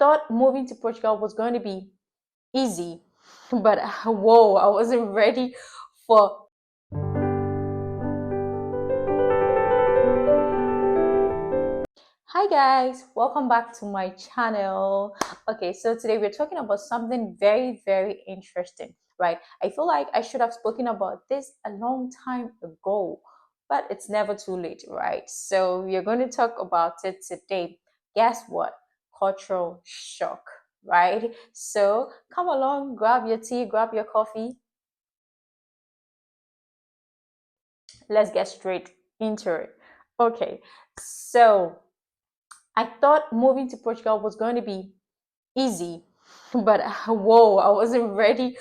thought moving to Portugal was going to be easy, but whoa, I wasn't ready for. Hi guys, welcome back to my channel. Okay, so today we're talking about something very, very interesting, right? I feel like I should have spoken about this a long time ago, but it's never too late, right? So we're going to talk about it today. Guess what? Cultural shock, right? So come along, grab your tea, grab your coffee. Let's get straight into it. Okay, so I thought moving to Portugal was going to be easy, but whoa, I wasn't ready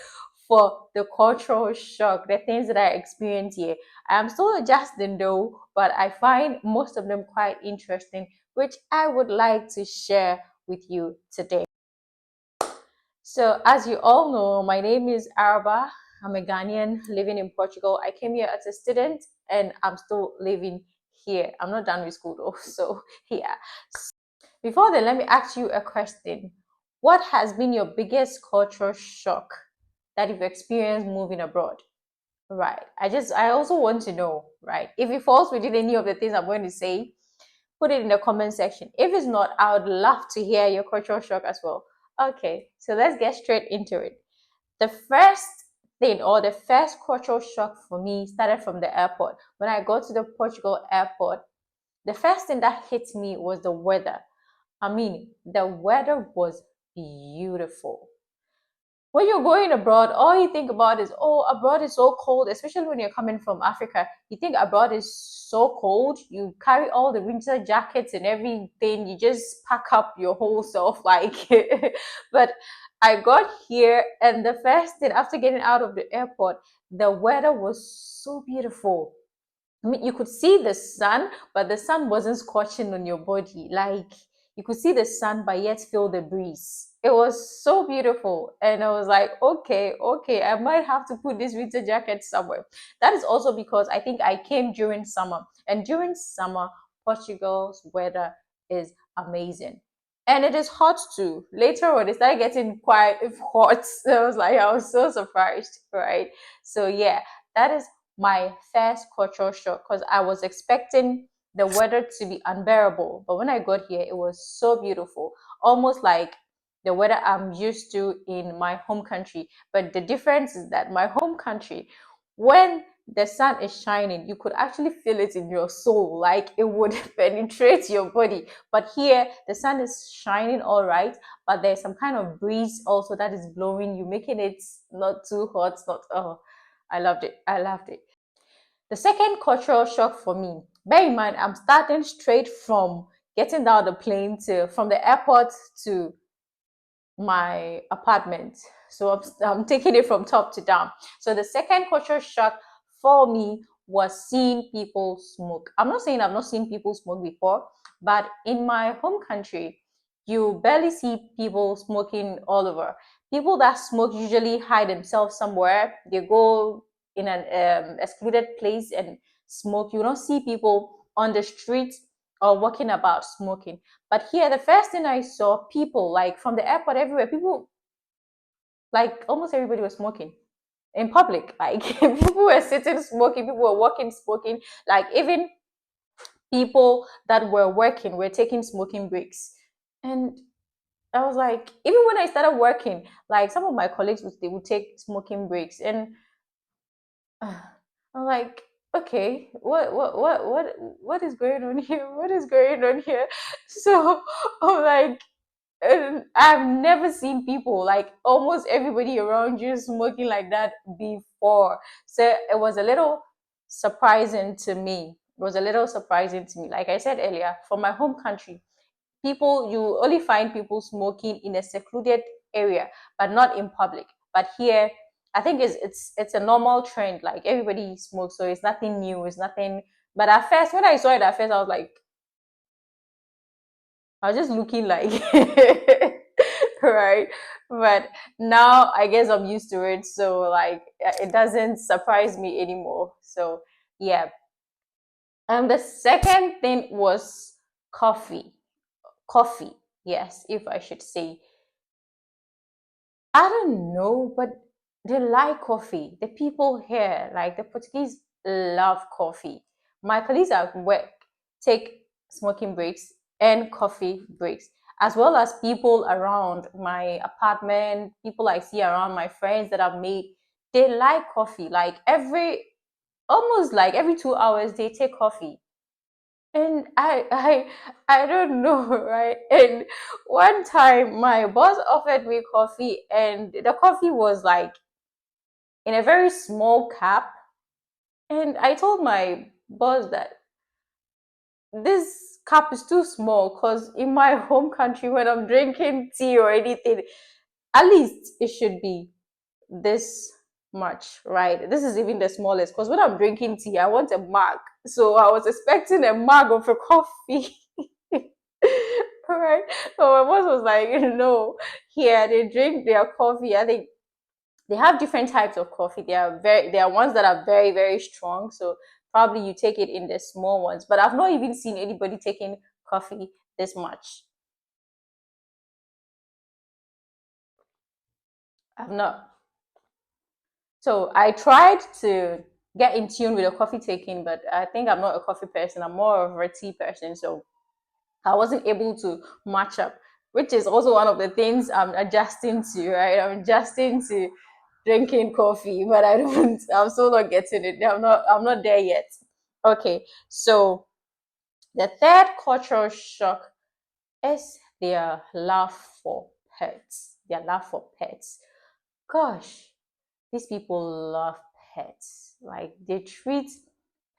for the cultural shock, the things that I experienced here. I'm still adjusting though, but I find most of them quite interesting, which I would like to share with you today. So, as you all know, my name is Araba. I'm a Ghanaian living in Portugal. I came here as a student and I'm still living here. I'm not done with school though, so yeah. Before then, let me ask you a question. What has been your biggest cultural shock that you've experienced moving abroad? Right. I also want to know, right? If it falls within any of the things I'm going to say, put it in the comment section. If it's not, I would love to hear your cultural shock as well. Okay, so let's get straight into it. The first thing or the first cultural shock for me started from the airport. When I got to the Portugal airport, the first thing that hit me was the weather. I mean, the weather was beautiful. When you're going abroad, all you think about is, oh, abroad is so cold, especially when you're coming from Africa. You think abroad is so cold. You carry all the winter jackets and everything. You just pack up your whole self, like. But I got here, and the first thing after getting out of the airport, the weather was so beautiful. I mean, you could see the sun, but the sun wasn't scorching on your body. Like you could see the sun, but yet feel the breeze. It was so beautiful. And I was like, okay, I might have to put this winter jacket somewhere. That is also because I think I came during summer. And during summer, Portugal's weather is amazing. And it is hot too. Later on, it started getting quite hot. So I was so surprised, right? So yeah, that is my first cultural shock because I was expecting the weather to be unbearable. But when I got here, it was so beautiful, almost like the weather I'm used to in my home country. But the difference is that my home country, when the sun is shining, you could actually feel it in your soul, like it would penetrate your body. But here, the sun is shining all right, but there's some kind of breeze also that is blowing you, making it not too hot, not oh. I loved it. I loved it. The second cultural shock for me, bear in mind, I'm starting straight from getting down the plane to from the airport to my apartment. So I'm taking it from top to down. So the second cultural shock for me was seeing people smoke. I'm not saying I've not seen people smoke before, but in my home country, you barely see people smoking all over. People that smoke usually hide themselves somewhere. They go in an excluded place and smoke. You don't see people on the street or walking about smoking. But here, the first thing I saw, people like from the airport everywhere, people like almost everybody was smoking in public. Like people were sitting smoking, people were walking smoking. Like even people that were working were taking smoking breaks. And I was like, even when I started working, like some of my colleagues they would take smoking breaks, and I'm like, okay, what is going on here? What is going on here? So I'm like, and I've never seen people like almost everybody around you smoking like that before. So it was a little surprising to me. It was a little surprising to me. Like I said earlier, from my home country, people you only find people smoking in a secluded area, but not in public. But here, I think it's a normal trend. Like everybody smokes, so it's nothing new. It's nothing. But at first, when I saw it at first, I was like, I was just looking like right. But now I guess I'm used to it. So like it doesn't surprise me anymore. So yeah. And the second thing was coffee. Coffee. Yes, if I should say. I don't know, but they like coffee. The people here, like the Portuguese, love coffee. My colleagues at work take smoking breaks and coffee breaks, as well as people around my apartment, people I see around, my friends that I've made. They like coffee. Like almost like every 2 hours, they take coffee. And I don't know, right? And one time my boss offered me coffee, and the coffee was like in a very small cup. And I told my boss that this cup is too small, because in my home country, when I'm drinking tea or anything, at least it should be this much, right? This is even the smallest, because when I'm drinking tea, I want a mug. So I was expecting a mug of a coffee. Right? So my boss was like, no, here they drink their coffee. I think they have different types of coffee. There are ones that are very, very strong. So probably you take it in the small ones. But I've not even seen anybody taking coffee this much. I've not. So I tried to get in tune with the coffee taking, but I think I'm not a coffee person. I'm more of a tea person. So I wasn't able to match up, which is also one of the things I'm adjusting to, right? I'm adjusting to drinking coffee, but I don't, I'm still not getting it. I'm not there yet. Okay, so the third cultural shock is their love for pets. Their love for pets. Gosh, these people love pets. Like they treat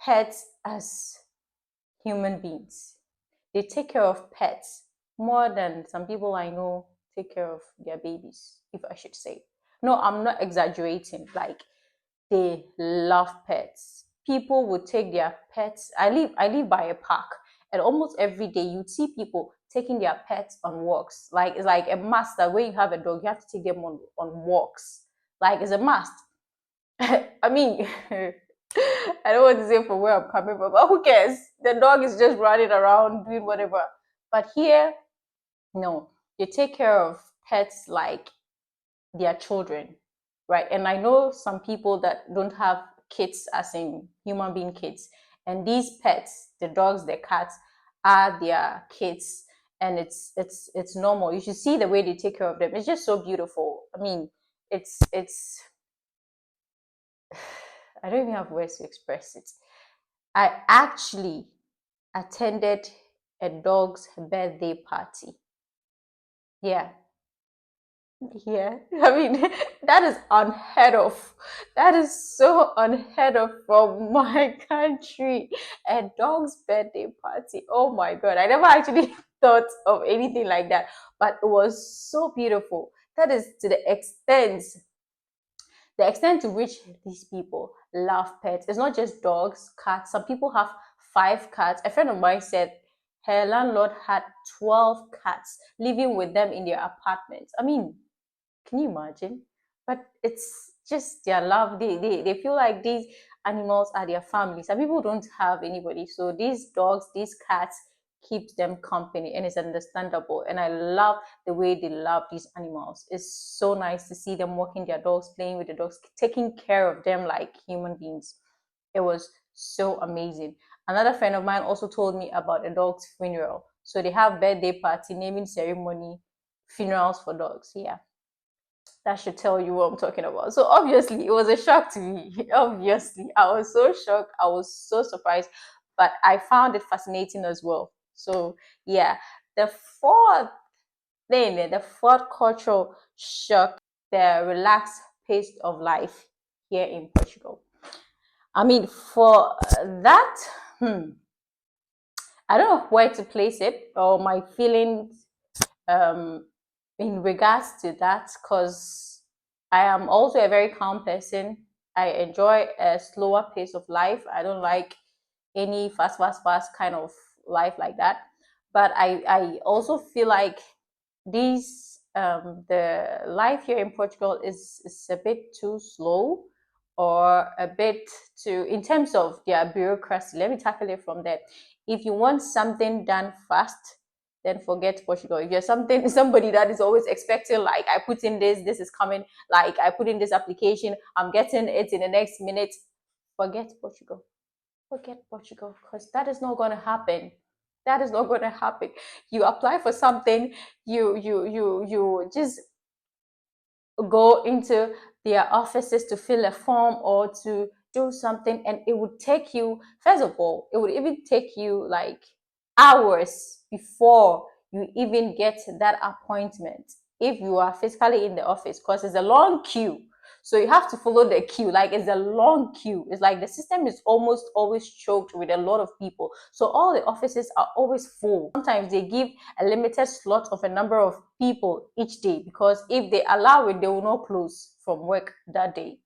pets as human beings. They take care of pets more than some people I know take care of their babies, if I should say. No, I'm not exaggerating. Like they love pets. People would take their pets. I live by a park, and almost every day you'd see people taking their pets on walks. Like it's like a must that when you have a dog, you have to take them on walks. Like it's a must. I mean, I don't want to say from where I'm coming from, but who cares? The dog is just running around doing whatever. But here, no, they take care of pets like their children, right? And I know some people that don't have kids, as in human being kids, and these pets, the dogs, the cats, are their kids, and it's normal. You should see the way they take care of them. It's just so beautiful. I mean, it's I don't even have words to express it. I actually attended a dog's birthday party. Yeah, yeah. I mean, that is unheard of. That is so unheard of from my country. A dog's birthday party. Oh my God. I never actually thought of anything like that, but it was so beautiful. That is to the extent to which these people love pets. It's not just dogs, cats. Some people have 5 cats. A friend of mine said her landlord had 12 cats living with them in their apartment. I mean, can you imagine? But it's just their love. They feel like these animals are their family. Some people don't have anybody. So these dogs, these cats keeps them company, and it's understandable. And I love the way they love these animals. It's so nice to see them walking their dogs, playing with the dogs, taking care of them like human beings. It was so amazing. Another friend of mine also told me about a dog's funeral. So they have birthday party, naming ceremony, funerals for dogs. Yeah, that should tell you what I'm talking about. So obviously, it was a shock to me. Obviously, I was so shocked. I was so surprised, but I found it fascinating as well. So yeah, the fourth the fourth cultural shock, the relaxed pace of life here in Portugal. I mean, for that, I don't know where to place it or my feelings um, in regards to that, because I am also a very calm person. I enjoy a slower pace of life. I don't like any fast, fast, fast kind of life like that. But I also feel like the life here in Portugal is a bit too slow, or a bit too, in terms of their bureaucracy. Let me tackle it from there. If you want something done fast, then forget Portugal. If you're somebody that is always expecting, like, I put in this is coming, like, I put in this application, I'm getting it in the next minute, forget Portugal. Forget Portugal, because that is not going to happen. That is not going to happen. You apply for something, you just go into their offices to fill a form or to do something, and it would take you, first of all, it would even take you like hours before you even get that appointment if you are physically in the office, because it's a long queue. So you have to follow the queue. Like, it's a long queue. It's like the system is almost always choked with a lot of people. So all the offices are always full. Sometimes they give a limited slot of a number of people each day, because if they allow it, they will not close from work that day.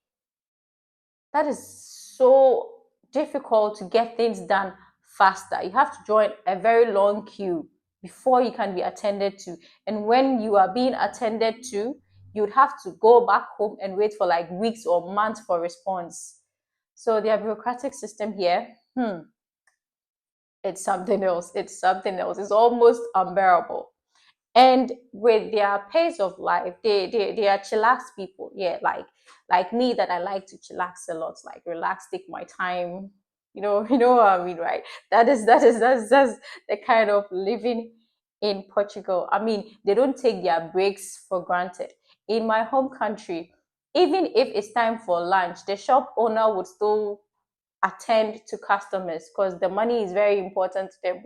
That is so difficult to get things done faster. You have to join a very long queue before you can be attended to. And when you are being attended to, you'd have to go back home and wait for like weeks or months for response. So their bureaucratic system here, it's something else. It's something else. It's almost unbearable. And with their pace of life, they are chillax people. Yeah, like me, that I like to chillax a lot, like relax, take my time. You know what I mean, right? That's the kind of living in Portugal. I mean, they don't take their breaks for granted. In my home country, even if it's time for lunch, the shop owner would still attend to customers, because the money is very important to them.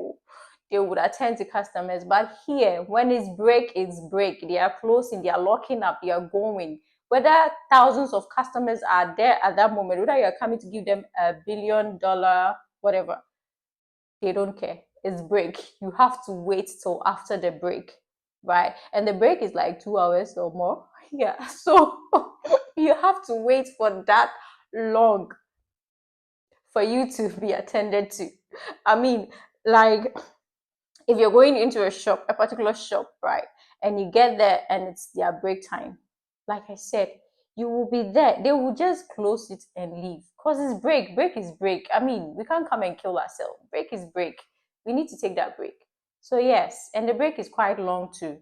They would attend to customers. But here, when it's break, it's break. They are closing, they are locking up, they are going. Whether thousands of customers are there at that moment, whether you're coming to give them $1 billion, whatever, they don't care. It's break. You have to wait till after the break, right? And the break is like 2 hours or more. Yeah. So you have to wait for that long for you to be attended to. I mean, like, if you're going into a shop, a particular shop, right, and you get there and it's their break time, like I said, you will be there. They will just close it and leave, because it's break. Break is break. I mean, we can't come and kill ourselves. Break is break. We need to take that break. So yes, and the break is quite long too.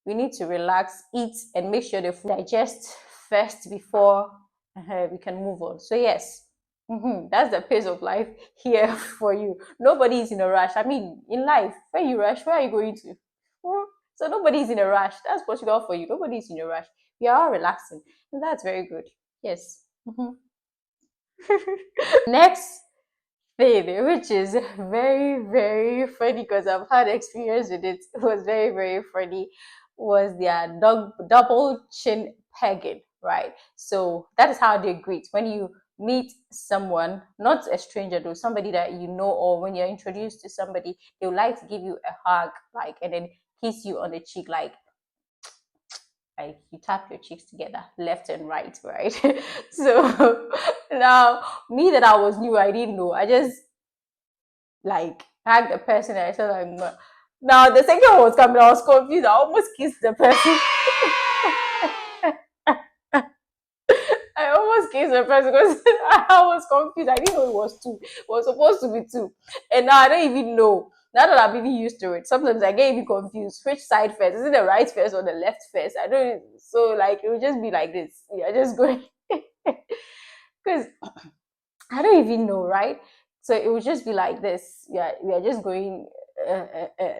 We need to relax, eat, and make sure the food digest first before we can move on. So yes, that's the pace of life here for you. Nobody is in a rush. I mean, in life, when you rush, where are you going to? So nobody is in a rush. That's Portugal for you. Nobody is in a rush. We are all relaxing, and that's very good. Yes. Next thing, which is very, very funny, because I've had experience with it. It was very, very funny. Was their double chin pegging, right? So that is how they greet when you meet someone, not a stranger though, somebody that you know, or when you're introduced to somebody, they would like to give you a hug, like, and then kiss you on the cheek, like you tap your cheeks together, left and right. So now, me, that I was new, I didn't know. I just like hugged the person, and I said, I'm not. Now the second one was coming, I was confused. I almost kissed the person. I almost kissed the person because I was confused. I didn't know it was two. It was supposed to be two. And now I don't even know. Now that I'm even used to it, sometimes I get even confused. Which side first? Is it the right first or the left first? I don't. So like it would just be like this. Yeah, just going. Because I don't even know, right? So it would just be like this. Yeah, we are just going.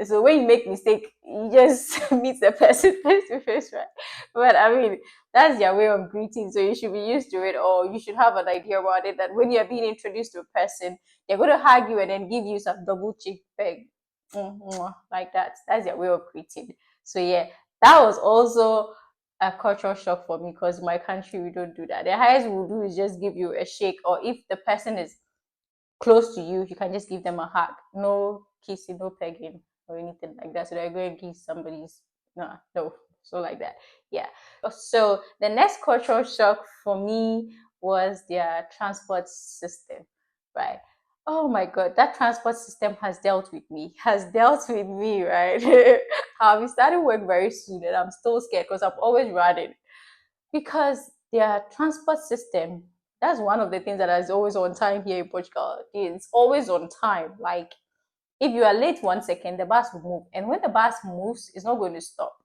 So when you make mistake, you just meet the person face to face, right? But I mean, that's their way of greeting. So you should be used to it, or you should have an idea about it. That when you're being introduced to a person, they're going to hug you and then give you some double cheek peg, like that. That's their way of greeting. So yeah, that was also a cultural shock for me, because in my country we don't do that. The highest we'll do is just give you a shake, or if the person is close to you, you can just give them a hug. No kissing, no pegging, or anything like that. So they're going to kiss somebody's, no, so like that. Yeah. So the next cultural shock for me was their transport system, right? Oh my god, that transport system has dealt with me, right? I'll be starting work very soon, and I'm still scared because I'm always running, because their transport system, that's one of the things that is always on time here in Portugal. It's always on time. Like, If you are late 1 second, the bus will move. And when the bus moves, it's not going to stop.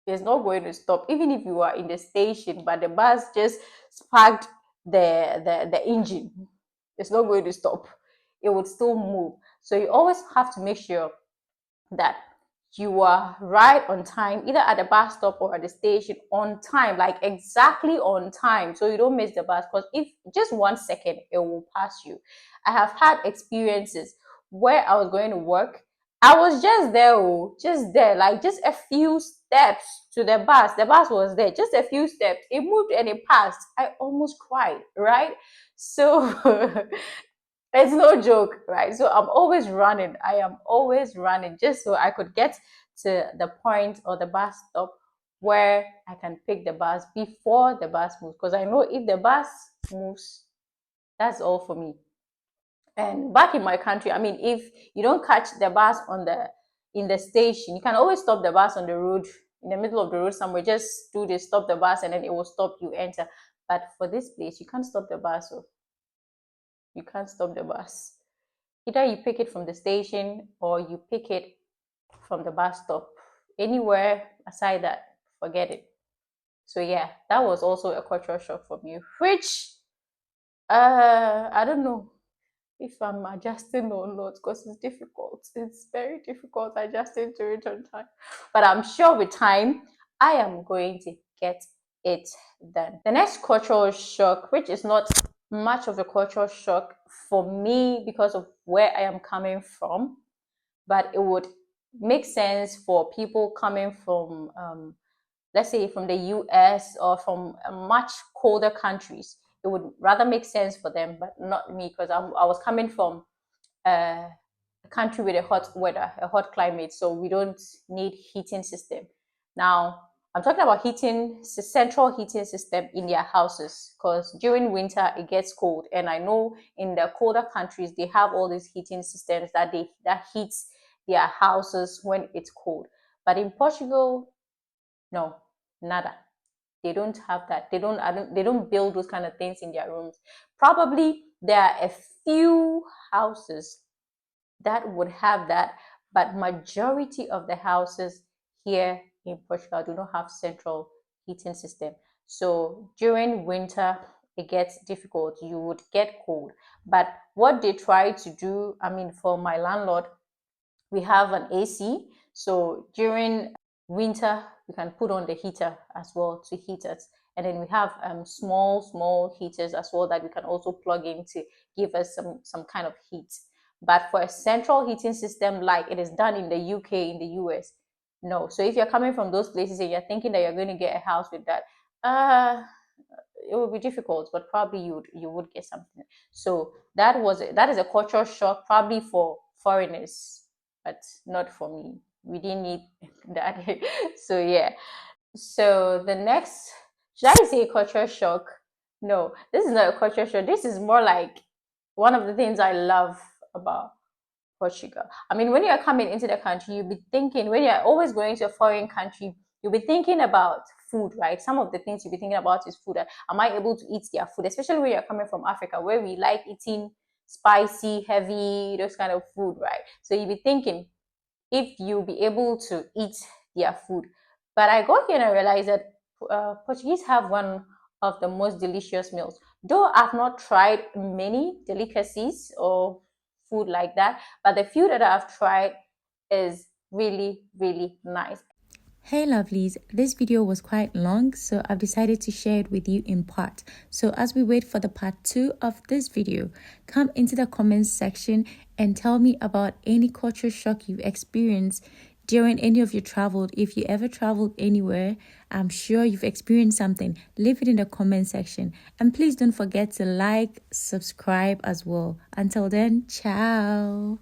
It's not going to stop. Even if you are in the station, but the bus just sparked the engine, it's not going to stop. It would still move. So you always have to make sure that you are right on time, either at the bus stop or at the station on time, like exactly on time, so you don't miss the bus. Because if just 1 second, it will pass you. I have had experiences where I was going to work. I was just there, just there, like just a few steps to the bus. The bus was there, just a few steps. It moved and it passed. I almost cried, right? So it's no joke, right? So I'm always running. I am always running just so I could get to the point or the bus stop where I can pick the bus before the bus moves. Because I know if the bus moves, that's all for me. And back in my country, I mean, if you don't catch the bus in the station, you can always stop the bus on the road, in the middle of the road somewhere. Just do this, stop the bus, and then it will stop, you enter. But for this place, you can't stop the bus. So you can't stop the bus. Either you pick it from the station or you pick it from the bus stop. Anywhere aside that, forget it. So yeah, that was also a cultural shock for me, which I don't know if I'm adjusting or not, because it's difficult. It's very difficult adjusting to it on time. But I'm sure with time, I am going to get it done. The next cultural shock, which is not much of a cultural shock for me because of where I am coming from, but it would make sense for people coming from, let's say, from the US or from much colder countries. It would rather make sense for them, but not me, because I was coming from a country with a hot weather, a hot climate, so we don't need heating system. Now, I'm talking about heating, central heating system in their houses, because during winter it gets cold, and I know in the colder countries they have all these heating systems that heats their houses when it's cold. But in Portugal, no, nada. They don't have that. They don't build those kind of things in their rooms. Probably there are a few houses that would have that, but majority of the houses here in Portugal do not have central heating system. So during winter it gets difficult. You would get cold. But what they try to do, I mean, for my landlord, we have an AC. So during winter, we can put on the heater as well to heat us. And then we have small heaters as well that we can also plug in to give us some kind of heat. But for a central heating system like it is done in the UK, in the US, no. So if you're coming from those places and you're thinking that you're going to get a house with that, it would be difficult, but probably you would get something. So that is a cultural shock probably for foreigners, but not for me. We didn't need that. So yeah. So the next, should I say cultural shock? No, this is not a cultural shock. This is more like one of the things I love about Portugal. I mean, when you're coming into the country, you'll be thinking, when you're always going to a foreign country, you'll be thinking about food, right? Some of the things you'll be thinking about is food. Am I able to eat their food? Especially when you're coming from Africa, where we like eating spicy, heavy, those kind of food, right? So you'll be thinking if you'll be able to eat their food. But I got here and I realized that Portuguese have one of the most delicious meals. Though I've not tried many delicacies or food like that, but the few that I've tried is really, really nice. Hey lovelies, this video was quite long, so I've decided to share it with you in part. So as we wait for the part 2 of this video, come into the comments section and tell me about any culture shock you've experienced during any of your travels. If you ever traveled anywhere, I'm sure you've experienced something. Leave it in the comment section. And please don't forget to like, subscribe as well. Until then, ciao.